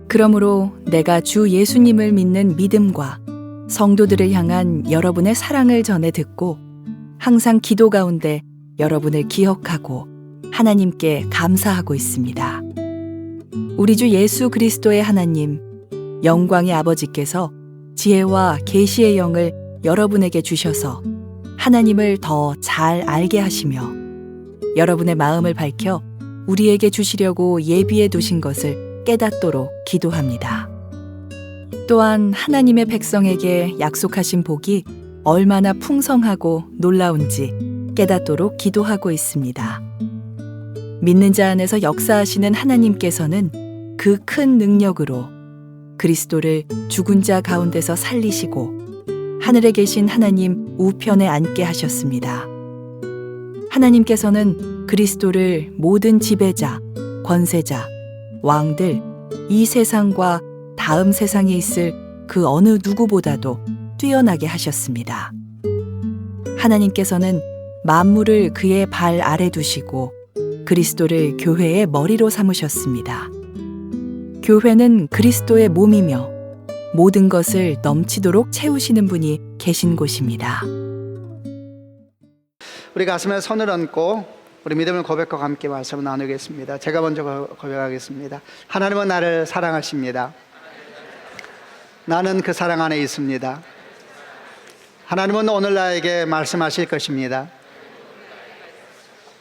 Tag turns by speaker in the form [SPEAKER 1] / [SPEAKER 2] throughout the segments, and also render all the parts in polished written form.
[SPEAKER 1] 그러므로 내가 주 예수님을 믿는 믿음과 성도들을 향한 여러분의 사랑을 전해 듣고 항상 기도 가운데 여러분을 기억하고 하나님께 감사하고 있습니다. 우리 주 예수 그리스도의 하나님, 영광의 아버지께서 지혜와 계시의 영을 여러분에게 주셔서 하나님을 더 잘 알게 하시며 여러분의 마음을 밝혀 우리에게 주시려고 예비해 두신 것을 깨닫도록 기도합니다. 또한 하나님의 백성에게 약속하신 복이 얼마나 풍성하고 놀라운지 깨닫도록 기도하고 있습니다. 믿는 자 안에서 역사하시는 하나님께서는 그 큰 능력으로 그리스도를 죽은 자 가운데서 살리시고 하늘에 계신 하나님 우편에 앉게 하셨습니다. 하나님께서는 그리스도를 모든 지배자, 권세자, 왕들, 이 세상과 다음 세상에 있을 그 어느 누구보다도 뛰어나게 하셨습니다. 하나님께서는 만물을 그의 발 아래 두시고 그리스도를 교회의 머리로 삼으셨습니다. 교회는 그리스도의 몸이며 모든 것을 넘치도록 채우시는 분이 계신 곳입니다.
[SPEAKER 2] 우리 가슴에 손을 얹고 우리 믿음을 고백하고 함께 말씀을 나누겠습니다. 제가 먼저 고백하겠습니다. 하나님은 나를 사랑하십니다. 나는 그 사랑 안에 있습니다. 하나님은 오늘 나에게 말씀하실 것입니다.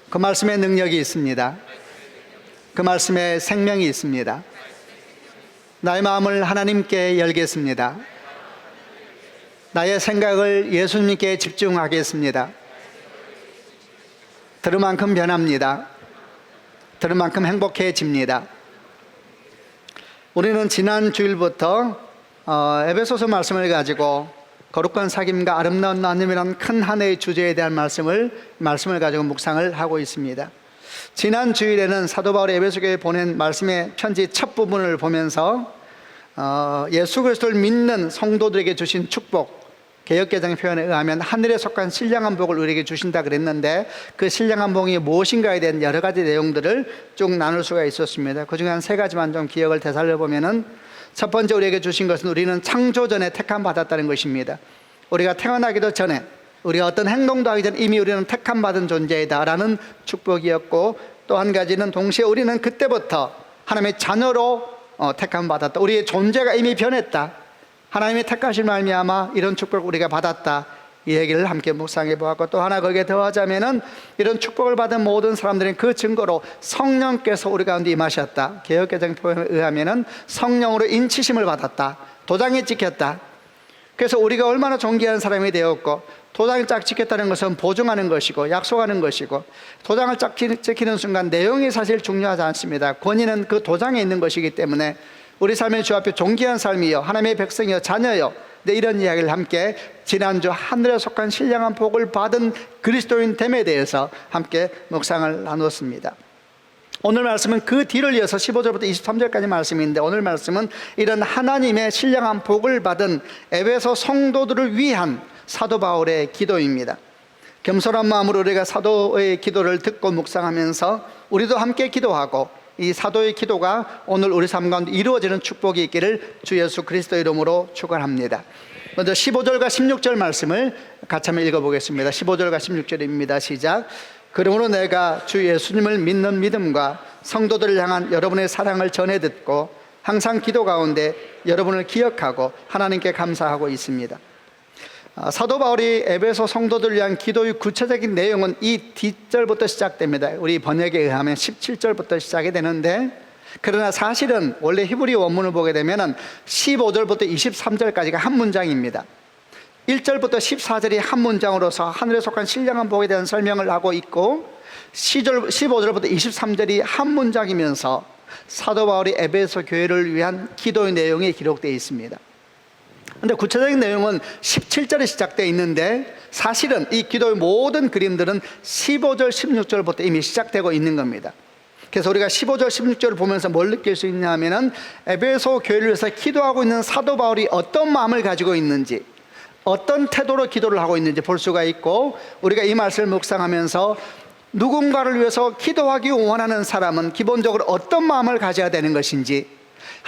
[SPEAKER 2] 그 말씀에 능력이 있습니다. 그 말씀에 생명이 있습니다. 나의 마음을 하나님께 열겠습니다. 나의 생각을 예수님께 집중하겠습니다. 들은 만큼 변합니다. 들은 만큼 행복해집니다. 우리는 지난 주일부터 에베소서 말씀을 가지고 거룩한 사귐과 아름다운 나눔이라는 큰 한 해의 주제에 대한 말씀을 가지고 묵상을 하고 있습니다. 지난 주일에는 사도 바울이 에베소 교회에 보낸 말씀의 편지 첫 부분을 보면서 예수 그리스도를 믿는 성도들에게 주신 축복, 개역개정의 표현에 의하면 하늘에 속한 신령한 복을 우리에게 주신다 그랬는데 그 신령한 복이 무엇인가에 대한 여러 가지 내용들을 쭉 나눌 수가 있었습니다. 그중에 한 세 가지만 좀 기억을 되살려보면은, 첫 번째 우리에게 주신 것은 우리는 창조 전에 택함 받았다는 것입니다. 우리가 태어나기도 전에, 우리가 어떤 행동도 하기 전에 이미 우리는 택함 받은 존재이다라는 축복이었고, 또 한 가지는 동시에 우리는 그때부터 하나님의 자녀로 택함 받았다. 우리의 존재가 이미 변했다. 하나님의 택하신 말미암아 이런 축복을 우리가 받았다. 이 얘기를 함께 묵상해 보았고, 또 하나 거기에 더하자면은 이런 축복을 받은 모든 사람들은 그 증거로 성령께서 우리 가운데 임하셨다. 개역개정 표현에 의하면은 성령으로 인치심을 받았다. 도장에 찍혔다. 그래서 우리가 얼마나 존귀한 사람이 되었고, 도장을 쫙 찍혔다는 것은 보증하는 것이고 약속하는 것이고, 도장을 쫙 찍히는 순간 내용이 사실 중요하지 않습니다. 권위는 그 도장에 있는 것이기 때문에 우리 삶의 주 앞에 존귀한 삶이요, 하나님의 백성이요, 자녀요, 이런 이야기를 함께 지난주 하늘에 속한 신령한 복을 받은 그리스도인 됨에 대해서 함께 묵상을 나눴습니다. 오늘 말씀은 그 뒤를 이어서 15절부터 23절까지 말씀인데, 오늘 말씀은 이런 하나님의 신령한 복을 받은 에베소 성도들을 위한 사도 바울의 기도입니다. 겸손한 마음으로 우리가 사도의 기도를 듣고 묵상하면서 우리도 함께 기도하고, 이 사도의 기도가 오늘 우리 삶 가운데 이루어지는 축복이 있기를 주 예수 그리스도 이름으로 축원합니다. 먼저 15절과 16절 말씀을 같이 한번 읽어보겠습니다. 15절과 16절입니다. 시작. 그러므로 내가 주 예수님을 믿는 믿음과 성도들을 향한 여러분의 사랑을 전해 듣고 항상 기도 가운데 여러분을 기억하고 하나님께 감사하고 있습니다. 사도 바울이 에베소 성도들을 위한 기도의 구체적인 내용은 이 뒷절부터 시작됩니다. 우리 번역에 의하면 17절부터 시작이 되는데, 그러나 사실은 원래 히브리 원문을 보게 되면 15절부터 23절까지가 한 문장입니다. 1절부터 14절이 한 문장으로서 하늘에 속한 신령한 복에 대한 설명을 하고 있고, 15절부터 23절이 한 문장이면서 사도 바울이 에베소 교회를 위한 기도의 내용이 기록되어 있습니다. 그런데 구체적인 내용은 17절에 시작되어 있는데, 사실은 이 기도의 모든 그림들은 15절, 16절부터 이미 시작되고 있는 겁니다. 그래서 우리가 15절, 16절을 보면서 뭘 느낄 수 있냐 하면은, 에베소 교회를 위해서 기도하고 있는 사도 바울이 어떤 마음을 가지고 있는지, 어떤 태도로 기도를 하고 있는지 볼 수가 있고, 우리가 이 말씀을 묵상하면서 누군가를 위해서 기도하기 원하는 사람은 기본적으로 어떤 마음을 가져야 되는 것인지,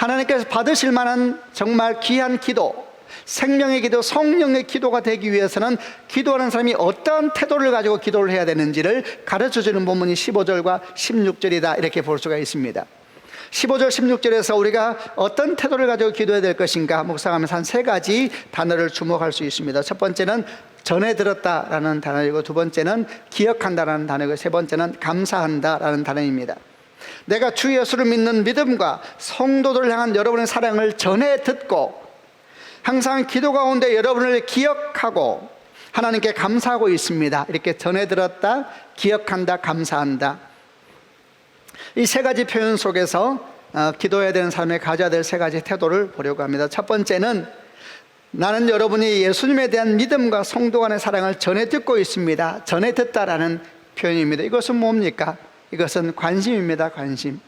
[SPEAKER 2] 하나님께서 받으실 만한 정말 귀한 기도, 생명의 기도, 성령의 기도가 되기 위해서는 기도하는 사람이 어떠한 태도를 가지고 기도를 해야 되는지를 가르쳐주는 본문이 15절과 16절이다 이렇게 볼 수가 있습니다. 15절 16절에서 우리가 어떤 태도를 가지고 기도해야 될 것인가 묵상하면서 한 세 가지 단어를 주목할 수 있습니다. 첫 번째는 전해 들었다라는 단어이고, 두 번째는 기억한다라는 단어이고, 세 번째는 감사한다라는 단어입니다. 내가 주 예수를 믿는 믿음과 성도들을 향한 여러분의 사랑을 전해 듣고 항상 기도 가운데 여러분을 기억하고 하나님께 감사하고 있습니다. 이렇게 전해 들었다, 기억한다, 감사한다. 이 세 가지 표현 속에서 기도해야 되는 삶에 가져야 될 세 가지 태도를 보려고 합니다. 첫 번째는 나는 여러분이 예수님에 대한 믿음과 성도 간의 사랑을 전해 듣고 있습니다. 전해 듣다라는 표현입니다. 이것은 뭡니까? 이것은 관심입니다. 관심.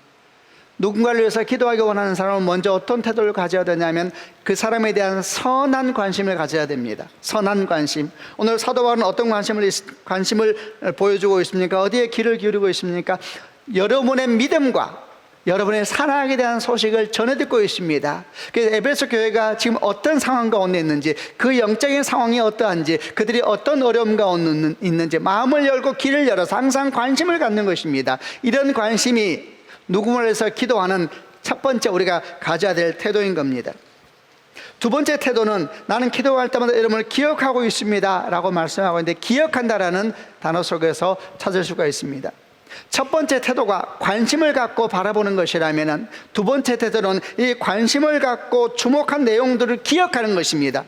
[SPEAKER 2] 누군가를 위해서 기도하기 원하는 사람은 먼저 어떤 태도를 가져야 되냐면 그 사람에 대한 선한 관심을 가져야 됩니다. 선한 관심. 오늘 사도 바울은 어떤 관심을 보여주고 있습니까? 어디에 귀를 기울이고 있습니까? 여러분의 믿음과 여러분의 사랑에 대한 소식을 전해 듣고 있습니다. 그래서 에베소 교회가 지금 어떤 상황 가운데 있는지, 그 영적인 상황이 어떠한지, 그들이 어떤 어려움 가운데 있는지 마음을 열고 귀를 열어서 항상 관심을 갖는 것입니다. 이런 관심이 누구를 위해서 기도하는 첫 번째 우리가 가져야 될 태도인 겁니다. 두 번째 태도는 나는 기도할 때마다 여러분을 기억하고 있습니다 라고 말씀하고 있는데, 기억한다라는 단어 속에서 찾을 수가 있습니다. 첫 번째 태도가 관심을 갖고 바라보는 것이라면, 두 번째 태도는 이 관심을 갖고 주목한 내용들을 기억하는 것입니다.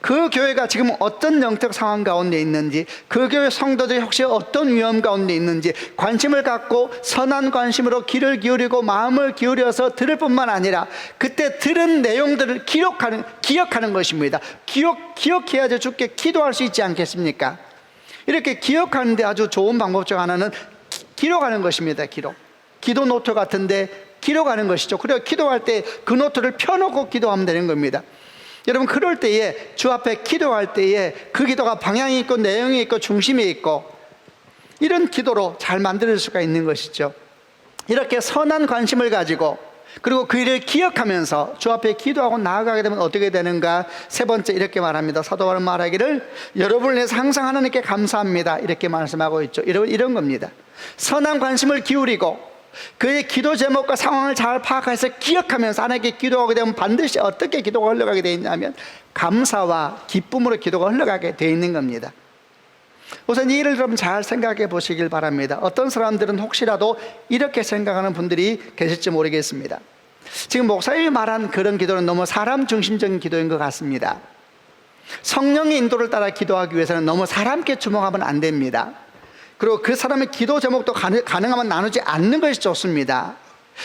[SPEAKER 2] 그 교회가 지금 어떤 영적 상황 가운데 있는지, 그 교회 성도들이 혹시 어떤 위험 가운데 있는지 관심을 갖고 선한 관심으로 귀를 기울이고 마음을 기울여서 들을 뿐만 아니라 그때 들은 내용들을 기억하는 것입니다. 기억해야지 주께 기도할 수 있지 않겠습니까? 이렇게 기억하는데 아주 좋은 방법 중 하나는 기록하는 것입니다. 기도 노트 같은데 기록하는 것이죠. 그리고 기도할 때 그 노트를 펴놓고 기도하면 되는 겁니다. 여러분, 그럴 때에 주 앞에 기도할 때에 그 기도가 방향이 있고 내용이 있고 중심이 있고 이런 기도로 잘 만들 수가 있는 것이죠. 이렇게 선한 관심을 가지고 그리고 그 일을 기억하면서 주 앞에 기도하고 나아가게 되면 어떻게 되는가? 세 번째 이렇게 말합니다. 사도 바울은 말하기를 여러분을 위해서 항상 하나님께 감사합니다 이렇게 말씀하고 있죠. 이런 겁니다. 선한 관심을 기울이고 그의 기도 제목과 상황을 잘 파악해서 기억하면서 하나님께 기도하게 되면 반드시 어떻게 기도가 흘러가게 되어 있냐면 감사와 기쁨으로 기도가 흘러가게 되어 있는 겁니다. 우선 이 일을 좀 잘 생각해 보시길 바랍니다. 어떤 사람들은 혹시라도 이렇게 생각하는 분들이 계실지 모르겠습니다. 지금 목사님이 말한 그런 기도는 너무 사람 중심적인 기도인 것 같습니다. 성령의 인도를 따라 기도하기 위해서는 너무 사람께 주목하면 안 됩니다. 그리고 그 사람의 기도 제목도 가능하면 나누지 않는 것이 좋습니다.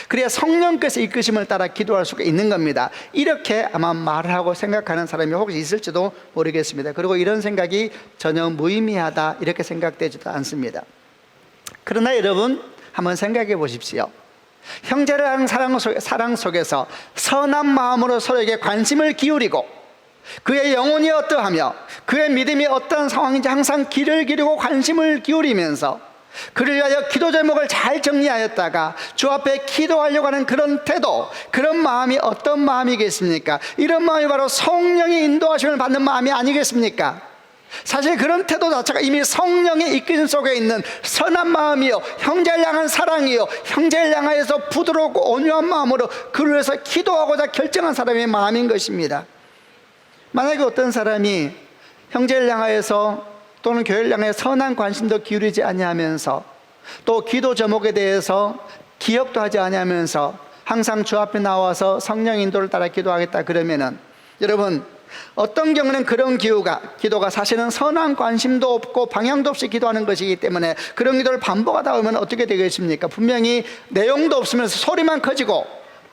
[SPEAKER 2] 그래야 성령께서 이끄심을 따라 기도할 수가 있는 겁니다. 이렇게 아마 말을 하고 생각하는 사람이 혹시 있을지도 모르겠습니다. 그리고 이런 생각이 전혀 무의미하다 이렇게 생각되지도 않습니다. 그러나 여러분 한번 생각해 보십시오. 형제를 하는 사랑 속에서 선한 마음으로 서로에게 관심을 기울이고 그의 영혼이 어떠하며 그의 믿음이 어떤 상황인지 항상 귀를 기울이고 관심을 기울이면서 그를 위하여 기도 제목을 잘 정리하였다가 주 앞에 기도하려고 하는 그런 태도, 그런 마음이 어떤 마음이겠습니까? 이런 마음이 바로 성령의 인도하심을 받는 마음이 아니겠습니까? 사실 그런 태도 자체가 이미 성령의 이끌림 속에 있는 선한 마음이요, 형제를 향한 사랑이요, 형제를 향하여서 부드럽고 온유한 마음으로 그를 위해서 기도하고자 결정한 사람의 마음인 것입니다. 만약에 어떤 사람이 형제를 향하여서 또는 교회를 향해 선한 관심도 기울이지 아니하면서 또 기도 제목에 대해서 기억도 하지 아니하면서 항상 주 앞에 나와서 성령 인도를 따라 기도하겠다 그러면은 여러분 어떤 경우는 그런 기도가 사실은 선한 관심도 없고 방향도 없이 기도하는 것이기 때문에 그런 기도를 반복하다 보면 어떻게 되겠습니까? 분명히 내용도 없으면서 소리만 커지고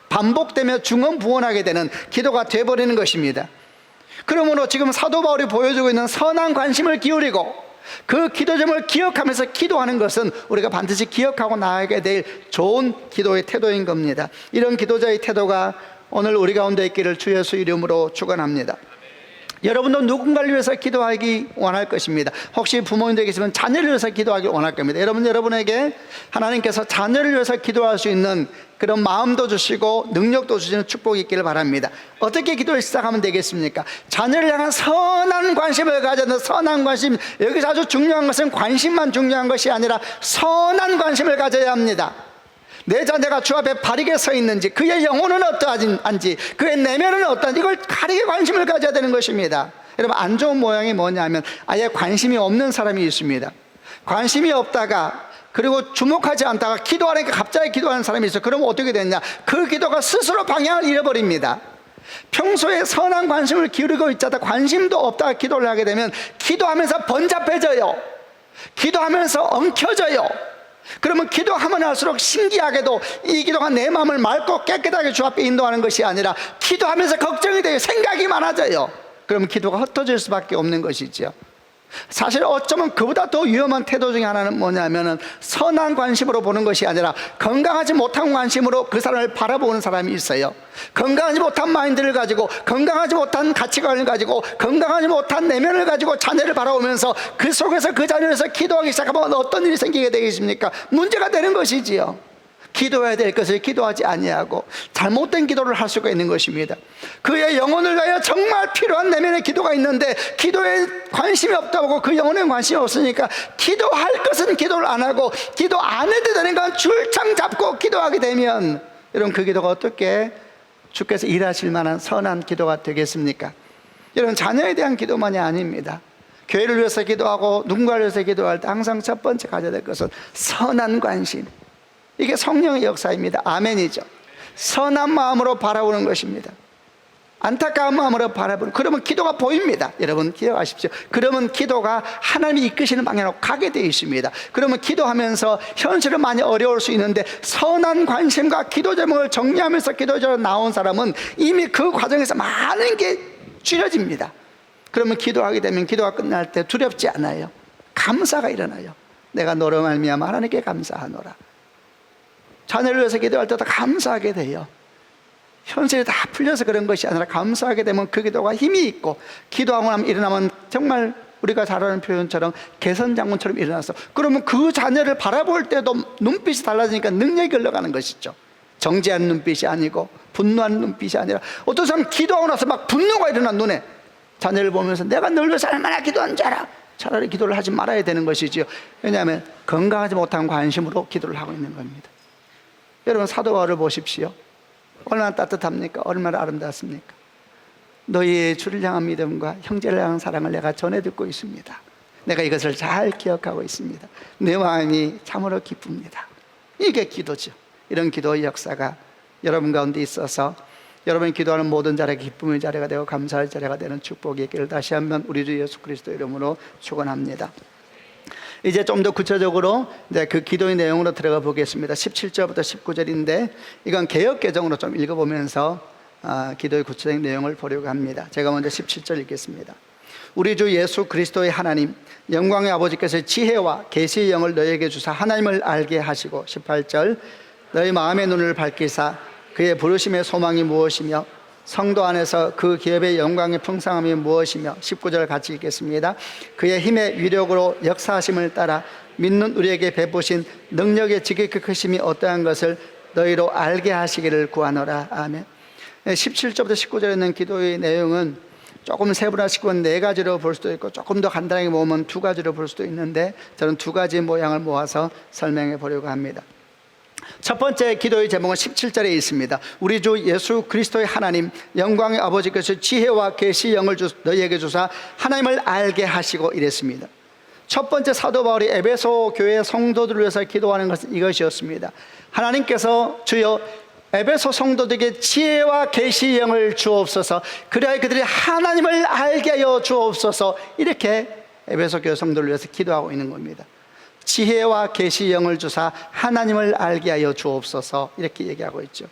[SPEAKER 2] 반복되며 중언부언하게 되는 기도가 되어버리는 것입니다. 그러므로 지금 사도 바울이 보여주고 있는 선한 관심을 기울이고 그 기도 제목을 기억하면서 기도하는 것은 우리가 반드시 기억하고 나아가게 될 좋은 기도의 태도인 겁니다. 이런 기도자의 태도가 오늘 우리 가운데 있기를 주 예수 이름으로 축원합니다. 여러분도 누군가를 위해서 기도하기 원할 것입니다. 혹시 부모님들 계시면 자녀를 위해서 기도하기 원할 겁니다. 여러분에게 하나님께서 자녀를 위해서 기도할 수 있는 그런 마음도 주시고 능력도 주시는 축복이 있기를 바랍니다. 어떻게 기도를 시작하면 되겠습니까? 자녀를 향한 선한 관심을 가져야 된다. 선한 관심. 여기서 아주 중요한 것은 관심만 중요한 것이 아니라 선한 관심을 가져야 합니다. 내 자녀가 주 앞에 바르게 서 있는지, 그의 영혼은 어떠한지, 그의 내면은 어떠한지, 이걸 가리게 관심을 가져야 되는 것입니다. 여러분, 안 좋은 모양이 뭐냐면 아예 관심이 없는 사람이 있습니다. 관심이 없다가, 그리고 주목하지 않다가 기도하니까 갑자기 기도하는 사람이 있어요. 그러면 어떻게 되냐? 그 기도가 스스로 방향을 잃어버립니다. 평소에 선한 관심을 기울이고 있자다 관심도 없다가 기도를 하게 되면 기도하면서 번잡해져요. 기도하면서 엉켜져요. 그러면 기도하면 할수록 신기하게도 이 기도가 내 마음을 맑고 깨끗하게 주 앞에 인도하는 것이 아니라 기도하면서 걱정이 돼요. 생각이 많아져요. 그러면 기도가 흩어질 수밖에 없는 것이죠. 사실 어쩌면 그보다 더 위험한 태도 중에 하나는 뭐냐면은 선한 관심으로 보는 것이 아니라 건강하지 못한 관심으로 그 사람을 바라보는 사람이 있어요. 건강하지 못한 마인드를 가지고, 건강하지 못한 가치관을 가지고, 건강하지 못한 내면을 가지고 자녀를 바라보면서 그 속에서 그 자녀에서 기도하기 시작하면 어떤 일이 생기게 되겠습니까? 문제가 되는 것이지요. 기도해야 될 것을 기도하지 아니하고 잘못된 기도를 할 수가 있는 것입니다. 그의 영혼을 위하여 정말 필요한 내면의 기도가 있는데 기도에 관심이 없다고, 그 영혼에 관심이 없으니까 기도할 것은 기도를 안 하고 기도 안 해도 되는 건 줄창 잡고 기도하게 되면, 여러분, 그 기도가 어떻게 주께서 일하실 만한 선한 기도가 되겠습니까? 여러분, 자녀에 대한 기도만이 아닙니다. 교회를 위해서 기도하고 누군가를 위해서 기도할 때 항상 첫 번째 가져야 될 것은 선한 관심. 이게 성령의 역사입니다. 아멘이죠. 선한 마음으로 바라보는 것입니다. 안타까운 마음으로 바라보는, 그러면 기도가 보입니다. 여러분 기억하십시오. 그러면 기도가 하나님이 이끄시는 방향으로 가게 되어 있습니다. 그러면 기도하면서 현실은 많이 어려울 수 있는데 선한 관심과 기도 제목을 정리하면서 기도적으로 나온 사람은 이미 그 과정에서 많은 게 줄여집니다. 그러면 기도하게 되면 기도가 끝날 때 두렵지 않아요. 감사가 일어나요. 내가 너로 말미암아 하나님께 감사하노라. 자녀를 위해서 기도할 때도 감사하게 돼요. 현실이 다 풀려서 그런 것이 아니라 감사하게 되면 그 기도가 힘이 있고, 기도하고 나면 일어나면 정말 우리가 잘 아는 표현처럼 개선장군처럼 일어나서, 그러면 그 자녀를 바라볼 때도 눈빛이 달라지니까 능력이 흘러가는 것이죠. 정죄한 눈빛이 아니고 분노한 눈빛이 아니라, 어떤 사람은 기도하고 나서 막 분노가 일어나 눈에, 자녀를 보면서 내가 널 위해서 얼마나 기도한 줄 알아. 차라리 기도를 하지 말아야 되는 것이지요. 왜냐하면 건강하지 못한 관심으로 기도를 하고 있는 겁니다. 여러분, 사도 바울을 보십시오. 얼마나 따뜻합니까? 얼마나 아름답습니까? 너희의 주를 향한 믿음과 형제를 향한 사랑을 내가 전해 듣고 있습니다. 내가 이것을 잘 기억하고 있습니다. 내 마음이 참으로 기쁩니다. 이게 기도죠. 이런 기도의 역사가 여러분 가운데 있어서 여러분이 기도하는 모든 자리가 기쁨의 자리가 되고 감사의 자리가 되는 축복이 있기를 다시 한번 우리 주 예수 그리스도 이름으로 축원합니다. 이제 좀 더 구체적으로 이제 그 기도의 내용으로 들어가 보겠습니다. 17절부터 19절인데 이건 개역 개정으로 좀 읽어보면서 기도의 구체적인 내용을 보려고 합니다. 제가 먼저 17절 읽겠습니다. 우리 주 예수 그리스도의 하나님, 영광의 아버지께서 지혜와 계시의 영을 너희에게 주사 하나님을 알게 하시고, 18절, 너희 마음의 눈을 밝히사 그의 부르심의 소망이 무엇이며 성도 안에서 그 기업의 영광의 풍성함이 무엇이며, 19절 같이 읽겠습니다. 그의 힘의 위력으로 역사하심을 따라 믿는 우리에게 베푸신 능력의 지극히 크심이 어떠한 것을 너희로 알게 하시기를 구하노라. 아멘. 17절부터 19절에 있는 기도의 내용은 조금 세분화시키고 네 가지로 볼 수도 있고, 조금 더 간단하게 보면 두 가지로 볼 수도 있는데, 저는 두 가지 모양을 모아서 설명해 보려고 합니다. 첫 번째 기도의 제목은 17절에 있습니다. 우리 주 예수 그리스도의 하나님, 영광의 아버지께서 지혜와 계시 영을 너희에게 주사 하나님을 알게 하시고, 이랬습니다. 첫 번째 사도 바울이 에베소 교회 성도들을 위해서 기도하는 것은 이것이었습니다. 하나님께서 주여 에베소 성도들에게 지혜와 계시 영을 주옵소서, 그래야 그들이 하나님을 알게 하여 주옵소서, 이렇게 에베소 교회 성도를 위해서 기도하고 있는 겁니다. 지혜와 계시 영을 주사 하나님을 알게 하여 주옵소서, 이렇게 얘기하고 있죠.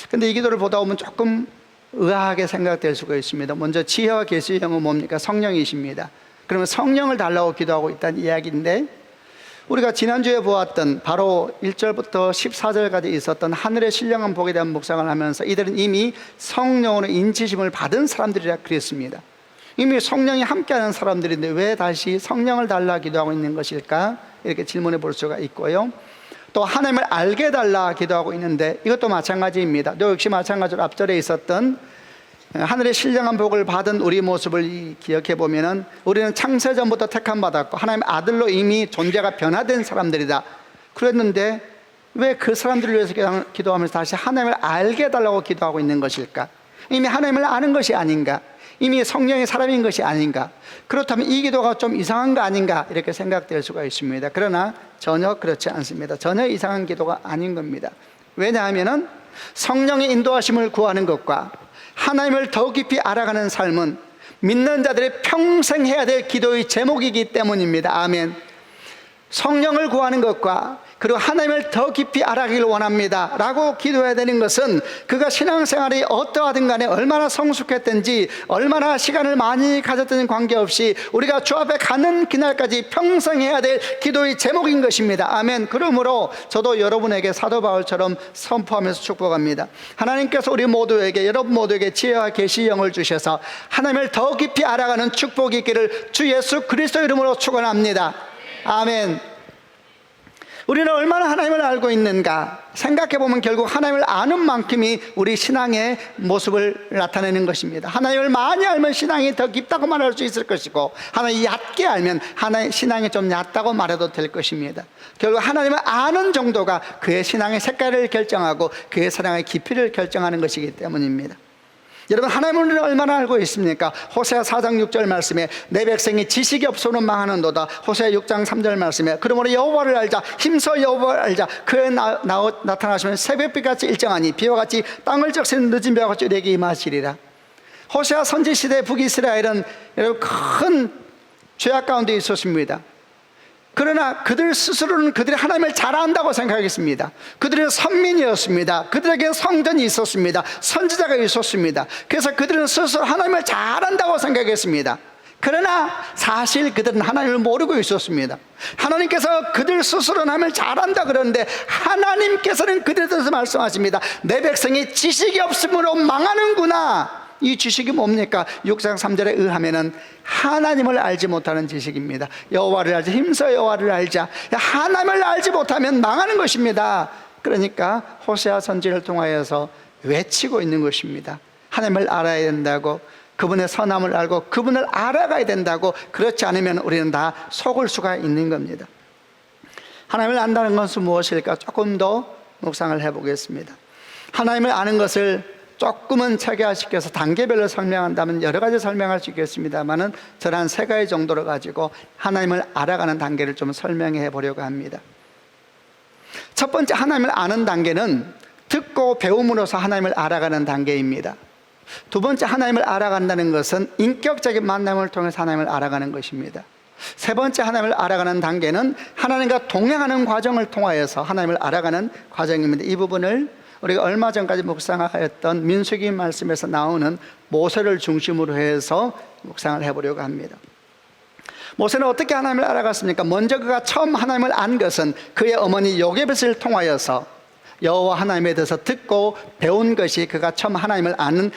[SPEAKER 2] 근데 이 기도를 보다 보면 조금 의아하게 생각될 수가 있습니다. 먼저 지혜와 계시 영은 뭡니까? 성령이십니다. 그러면 성령을 달라고 기도하고 있다는 이야기인데, 우리가 지난주에 보았던 바로 1절부터 14절까지 있었던 하늘의 신령한 복에 대한 묵상을 하면서 이들은 이미 성령으로 인치심을 받은 사람들이라 그랬습니다. 이미 성령이 함께하는 사람들인데 왜 다시 성령을 달라 기도하고 있는 것일까? 이렇게 질문해 볼 수가 있고요. 또 하나님을 알게 해달라 기도하고 있는데 이것도 마찬가지입니다. 또 역시 마찬가지로 앞절에 있었던 하늘의 신령한 복을 받은 우리 모습을 기억해 보면은 우리는 창세전부터 택함 받았고 하나님 아들로 이미 존재가 변화된 사람들이다. 그랬는데 왜 그 사람들을 위해서 기도하면서 다시 하나님을 알게 해달라고 기도하고 있는 것일까? 이미 하나님을 아는 것이 아닌가? 이미 성령의 사람인 것이 아닌가? 그렇다면 이 기도가 좀 이상한 거 아닌가? 이렇게 생각될 수가 있습니다. 그러나 전혀 그렇지 않습니다. 전혀 이상한 기도가 아닌 겁니다. 왜냐하면 성령의 인도하심을 구하는 것과 하나님을 더 깊이 알아가는 삶은 믿는 자들의 평생 해야 될 기도의 제목이기 때문입니다. 아멘. 성령을 구하는 것과 그리고 하나님을 더 깊이 알아가기를 원합니다 라고 기도해야 되는 것은 그가 신앙생활이 어떠하든 간에 얼마나 성숙했든지 얼마나 시간을 많이 가졌든지 관계없이 우리가 주 앞에 가는 그날까지 평생 해야 될 기도의 제목인 것입니다. 아멘. 그러므로 저도 여러분에게 사도 바울처럼 선포하면서 축복합니다. 하나님께서 우리 모두에게, 여러분 모두에게 지혜와 계시의 영을 주셔서 하나님을 더 깊이 알아가는 축복이 있기를 주 예수 그리스도 이름으로 축원합니다. 아멘. 우리는 얼마나 하나님을 알고 있는가 생각해 보면 결국 하나님을 아는 만큼이 우리 신앙의 모습을 나타내는 것입니다. 하나님을 많이 알면 신앙이 더 깊다고 말할 수 있을 것이고 하나님을 얕게 알면 하나의 신앙이 좀 얕다고 말해도 될 것입니다. 결국 하나님을 아는 정도가 그의 신앙의 색깔을 결정하고 그의 사랑의 깊이를 결정하는 것이기 때문입니다. 여러분, 하나님을 얼마나 알고 있습니까? 호세아 4장 6절 말씀에 내 백성이 지식이 없어는 망하는도다. 호세아 6장 3절 말씀에 그러므로 여호와를 알자, 힘써 여호와를 알자. 그의 나타나시면 새벽빛같이 일정하니 비와 같이 땅을 적시는 늦은 비와 같이 우리에게 임하시리라. 호세아 선지시대 북이스라엘은 여러분 큰 죄악 가운데 있었습니다. 그러나 그들 스스로는 그들이 하나님을 잘 안다고 생각했습니다. 그들은 선민이었습니다. 그들에게 성전이 있었습니다. 선지자가 있었습니다. 그래서 그들은 스스로 하나님을 잘 안다고 생각했습니다. 그러나 사실 그들은 하나님을 모르고 있었습니다. 하나님께서 그들 스스로는 하나님을 잘 안다 그러는데 하나님께서는 그들에 대해서 말씀하십니다. 내 백성이 지식이 없으므로 망하는구나. 이 지식이 뭡니까? 6장 3절에 의하면은 하나님을 알지 못하는 지식입니다. 여호와를 알자, 힘써 여호와를 알자. 하나님을 알지 못하면 망하는 것입니다. 그러니까 호세아 선지를 통하여서 외치고 있는 것입니다. 하나님을 알아야 된다고, 그분의 선함을 알고 그분을 알아가야 된다고. 그렇지 않으면 우리는 다 속을 수가 있는 겁니다. 하나님을 안다는 것은 무엇일까? 조금 더 묵상을 해보겠습니다. 하나님을 아는 것을 조금은 체계화시켜서 단계별로 설명한다면 여러 가지 설명할 수 있겠습니다만은 저는 한 3가지 정도를 가지고 하나님을 알아가는 단계를 좀 설명해 보려고 합니다. 첫 번째, 하나님을 아는 단계는 듣고 배움으로써 하나님을 알아가는 단계입니다. 두 번째, 하나님을 알아간다는 것은 인격적인 만남을 통해서 하나님을 알아가는 것입니다. 세 번째, 하나님을 알아가는 단계는 하나님과 동행하는 과정을 통하여서 하나님을 알아가는 과정입니다. 이 부분을 우리가 얼마 전까지 묵상하였던 민수기 말씀에서 나오는 모세를 중심으로 해서 묵상을 해보려고 합니다. 모세는 어떻게 하나님을 알아갔습니까? 먼저 그가 처음 하나님을 안 것은 그의 어머니 요게벳을 통하여서 여호와 하나님에 대해서 듣고 배운 것이 그가 처음 하나님을 아는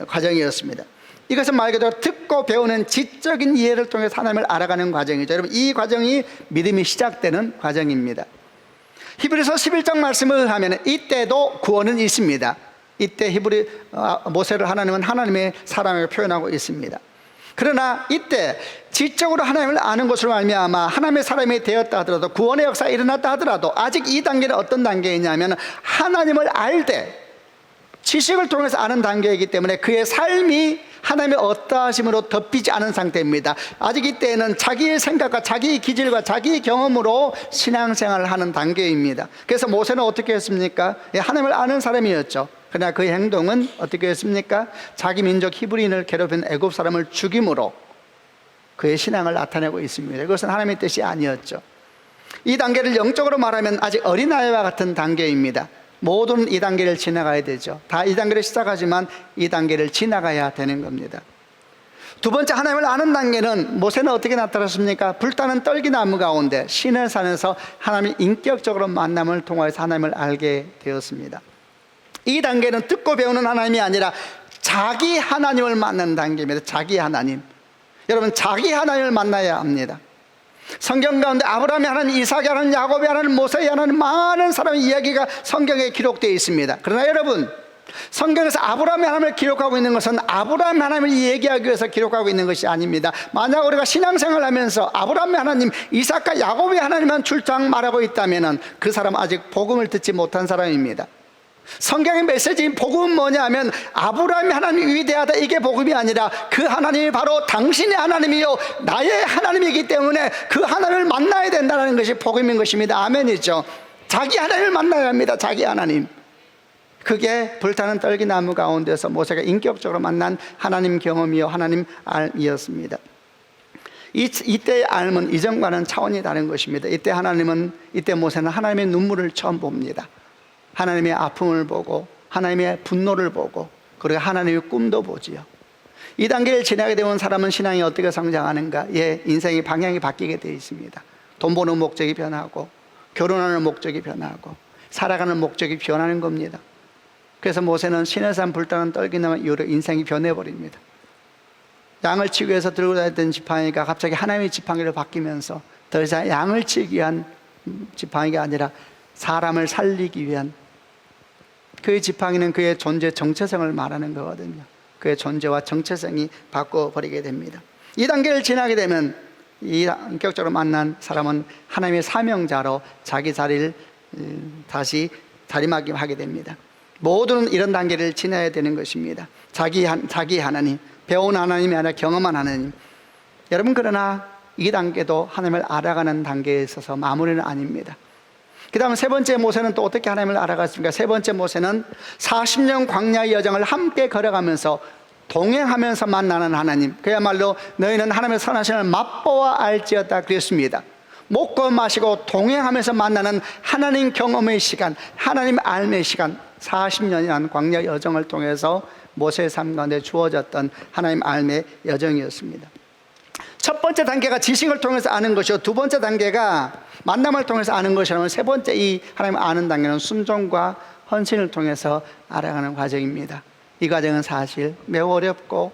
[SPEAKER 2] 과정이었습니다. 이것은 말 그대로 듣고 배우는 지적인 이해를 통해서 하나님을 알아가는 과정이죠. 여러분, 이 과정이 믿음이 시작되는 과정입니다. 히브리서 11장 말씀을 하면 이때도 구원은 있습니다. 이때 모세를 하나님은 하나님의 사랑을 표현하고 있습니다. 그러나 이때 지적으로 하나님을 아는 것으로 말미암아 하나님의 사람이 되었다 하더라도, 구원의 역사가 일어났다 하더라도 아직 이 단계는 어떤 단계이냐면 하나님을 알되 지식을 통해서 아는 단계이기 때문에 그의 삶이 하나님의 어떠하심으로 덮이지 않은 상태입니다. 아직 이때는 자기의 생각과 자기의 기질과 자기의 경험으로 신앙생활을 하는 단계입니다. 그래서 모세는 어떻게 했습니까? 하나님을 아는 사람이었죠. 그러나 그의 행동은 어떻게 했습니까? 자기 민족 히브리인을 괴롭힌 애굽 사람을 죽임으로 그의 신앙을 나타내고 있습니다. 이것은 하나님의 뜻이 아니었죠. 이 단계를 영적으로 말하면 아직 어린아이와 같은 단계입니다. 모두는 이 단계를 지나가야 되죠. 다 이 단계를 시작하지만 이 단계를 지나가야 되는 겁니다. 두 번째, 하나님을 아는 단계는 모세는 어떻게 나타났습니까? 불타는 떨기나무 가운데 시내산에서 하나님의 인격적으로 만남을 통해서 하나님을 알게 되었습니다. 이 단계는 듣고 배우는 하나님이 아니라 자기 하나님을 만나는 단계입니다. 자기 하나님. 여러분, 자기 하나님을 만나야 합니다. 성경 가운데 아브라함의 하나님, 이삭의 하나님, 야곱의 하나님, 모세의 하나님, 많은 사람의 이야기가 성경에 기록되어 있습니다. 그러나 여러분, 성경에서 아브라함의 하나님을 기록하고 있는 것은 아브라함의 하나님을 얘기하기 위해서 기록하고 있는 것이 아닙니다. 만약 우리가 신앙생활을 하면서 아브라함의 하나님, 이삭과 야곱의 하나님만 출장 말하고 있다면 그 사람은 아직 복음을 듣지 못한 사람입니다. 성경의 메시지인 복음은 뭐냐 하면 아브라함의 하나님이 위대하다, 이게 복음이 아니라 그 하나님이 바로 당신의 하나님이요 나의 하나님이기 때문에 그 하나님을 만나야 된다는 것이 복음인 것입니다. 아멘이죠. 자기 하나님을 만나야 합니다. 자기 하나님. 그게 불타는 떨기나무 가운데서 모세가 인격적으로 만난 하나님 경험이요 하나님 알이었습니다. 이때의 알은 이전과는 차원이 다른 것입니다. 이때 모세는 하나님의 눈물을 처음 봅니다. 하나님의 아픔을 보고 하나님의 분노를 보고 그리고 하나님의 꿈도 보지요. 이 단계를 지나게 되면 사람은 신앙이 어떻게 성장하는가? 인생의 방향이 바뀌게 되어 있습니다. 돈 버는 목적이 변하고 결혼하는 목적이 변하고 살아가는 목적이 변하는 겁니다. 그래서 모세는 시내산 불타는 떨기나무 이후로 인생이 변해버립니다. 양을 치기 위해서 들고 다녔던 지팡이가 갑자기 하나님의 지팡이로 바뀌면서 더 이상 양을 치기 위한 지팡이가 아니라 사람을 살리기 위한, 그의 지팡이는 그의 존재 정체성을 말하는 거거든요. 그의 존재와 정체성이 바꿔버리게 됩니다. 이 단계를 지나게 되면 이 인격적으로 만난 사람은 하나님의 사명자로 자기 자리를 다시 자리매김하게 됩니다. 모두는 이런 단계를 지나야 되는 것입니다. 자기 하나님, 배운 하나님이 아니라 경험한 하나님. 여러분, 그러나 이 단계도 하나님을 알아가는 단계에 있어서 마무리는 아닙니다. 그 다음 세 번째 모세는 또 어떻게 하나님을 알아갔습니까? 세 번째 모세는 40년 광야의 여정을 함께 걸어가면서 동행하면서 만나는 하나님, 그야말로 너희는 하나님의 선하심을 맛보아 알지어다 그랬습니다. 먹고 마시고 동행하면서 만나는 하나님 경험의 시간, 하나님 알매의 시간, 40년이라는 광야 여정을 통해서 모세의 삶 가운데 주어졌던 하나님 알매 여정이었습니다. 첫 번째 단계가 지식을 통해서 아는 것이요, 두 번째 단계가 만남을 통해서 아는 것이라면 세 번째 이 하나님을 아는 단계는 순종과 헌신을 통해서 알아가는 과정입니다. 이 과정은 사실 매우 어렵고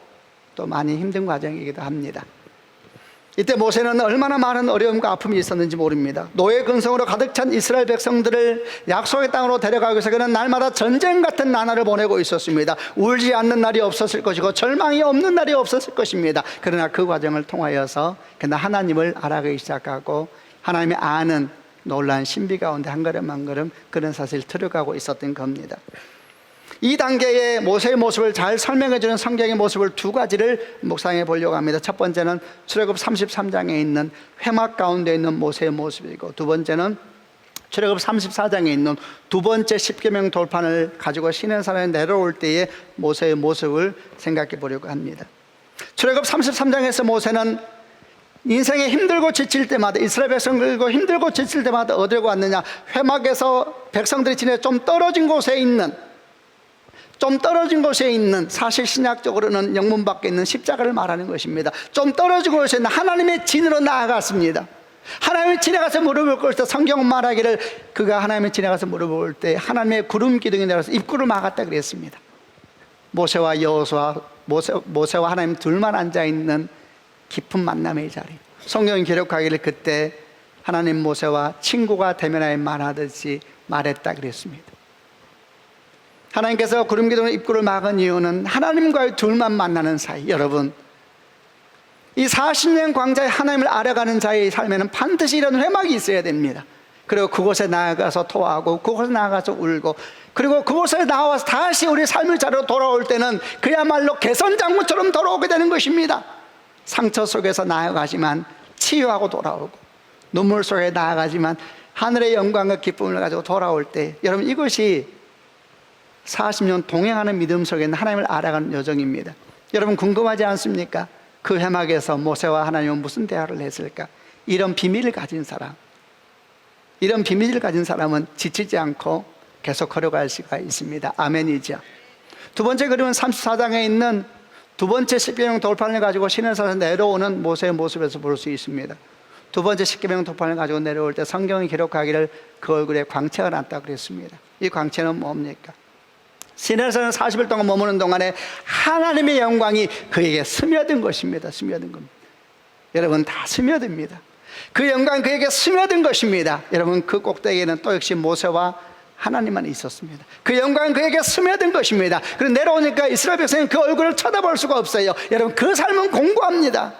[SPEAKER 2] 또 많이 힘든 과정이기도 합니다. 이때 모세는 얼마나 많은 어려움과 아픔이 있었는지 모릅니다. 노예 근성으로 가득 찬 이스라엘 백성들을 약속의 땅으로 데려가기 위해서 그는 날마다 전쟁 같은 나날을 보내고 있었습니다. 울지 않는 날이 없었을 것이고 절망이 없는 날이 없었을 것입니다. 그러나 그 과정을 통하여서 그는 하나님을 알아가기 시작하고 하나님의 아는 놀라운 신비 가운데 한 걸음 한 걸음 그런 사실을 들어가고 있었던 겁니다. 이 단계의 모세의 모습을 잘 설명해 주는 성경의 모습을 두 가지를 묵상해 보려고 합니다. 첫 번째는 출애굽 33장에 있는 회막 가운데 있는 모세의 모습이고, 두 번째는 출애굽 34장에 있는 두 번째 십계명 돌판을 가지고 시내산에 내려올 때의 모세의 모습을 생각해 보려고 합니다. 출애굽 33장에서 모세는 인생에 힘들고 지칠 때마다, 이스라엘 백성들과 힘들고 지칠 때마다 어디로 왔느냐, 회막에서 백성들이 지내 좀 떨어진 곳에 있는 사실 신약적으로는 영문 밖에 있는 십자가를 말하는 것입니다. 좀 떨어진 곳에 있는 하나님의 진으로 나아갔습니다. 하나님이 지나가서 무릎을 꿇을 때 성경은 말하기를 그가 하나님이 지나가서 무릎을 꿇을 때 하나님의 구름 기둥이 내려서 입구를 막았다 그랬습니다. 모세와 여호수아, 모세와 하나님 둘만 앉아있는 깊은 만남의 자리, 성경이 기록하기를 그때 하나님 모세와 친구가 대면하여 말하듯이 말했다 그랬습니다. 하나님께서 구름 기둥의 입구를 막은 이유는 하나님과의 둘만 만나는 사이. 여러분, 이 40년 광자의 하나님을 알아가는 자의 삶에는 반드시 이런 회막이 있어야 됩니다. 그리고 그곳에 나아가서 토하고 그곳에 나아가서 울고, 그리고 그곳에 나와서 다시 우리 삶의 자리로 돌아올 때는 그야말로 개선장군처럼 돌아오게 되는 것입니다. 상처 속에서 나아가지만 치유하고 돌아오고, 눈물 속에 나아가지만 하늘의 영광과 기쁨을 가지고 돌아올 때, 여러분, 이것이 40년 동행하는 믿음 속에 있는 하나님을 알아가는 여정입니다. 여러분, 궁금하지 않습니까? 그 회막에서 모세와 하나님은 무슨 대화를 했을까? 이런 비밀을 가진 사람은 지치지 않고 계속 걸어갈 수가 있습니다. 아멘이죠. 두 번째 그림은 34장에 있는 두 번째 십계명 돌판을 가지고 시내산에서 내려오는 모세의 모습에서 볼 수 있습니다. 두 번째 십계명 돌판을 가지고 내려올 때 성경이 기록하기를 그 얼굴에 광채가 났다고 그랬습니다. 이 광채는 뭡니까? 시내산에 40일 동안 머무는 동안에 하나님의 영광이 그에게 스며든 것입니다. 스며든 겁니다. 여러분, 다 스며듭니다. 그 영광이 그에게 스며든 것입니다. 여러분, 그 꼭대기에는 또 역시 모세와 하나님만 있었습니다. 그 영광은 그에게 스며든 것입니다. 그리고 내려오니까 이스라엘 백성은 그 얼굴을 쳐다볼 수가 없어요. 여러분, 그 삶은 공고합니다.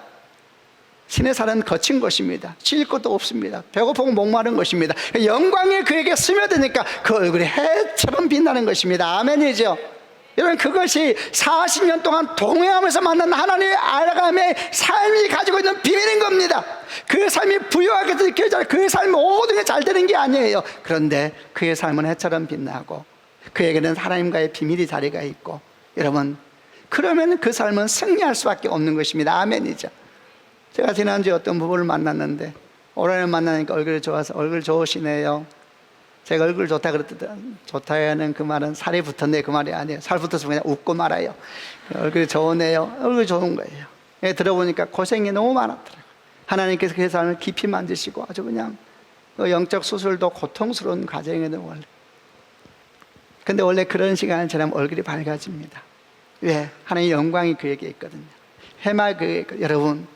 [SPEAKER 2] 신의 산은 거친 것입니다. 쉴 것도 없습니다. 배고프고 목마른 것입니다. 영광이 그에게 스며드니까 그 얼굴이 해처럼 빛나는 것입니다. 아멘이죠. 여러분, 그것이 40년 동안 동행하면서 만난 하나님의 알아감의 삶이 가지고 있는 비밀인 겁니다. 그 삶이 부유하게 느껴져요. 그 삶이 모든 게 잘 되는 게 아니에요. 그런데 그의 삶은 해처럼 빛나고 그에게는 하나님과의 비밀이 자리가 있고, 여러분, 그러면 그 삶은 승리할 수밖에 없는 것입니다. 아멘이죠. 제가 지난주에 어떤 부부를 만났는데 오랜만에 만나니까 얼굴이 좋아서 얼굴 좋으시네요. 제가 얼굴 좋다 그랬더니, 좋다는 그 말은 살이 붙었네 그 말이 아니에요. 살 붙어서 그냥 웃고 말아요. 얼굴이 좋으네요. 얼굴이 좋은 거예요. 예, 들어보니까 고생이 너무 많았더라고요. 하나님께서 그 삶을 깊이 만드시고 아주 그냥 영적 수술도 고통스러운 과정이거든요. 원래. 근데 원래 그런 시간을 지나면 얼굴이 밝아집니다. 왜? 하나님의 영광이 그에게 있거든요. 해마 그에게 있거든요. 여러분,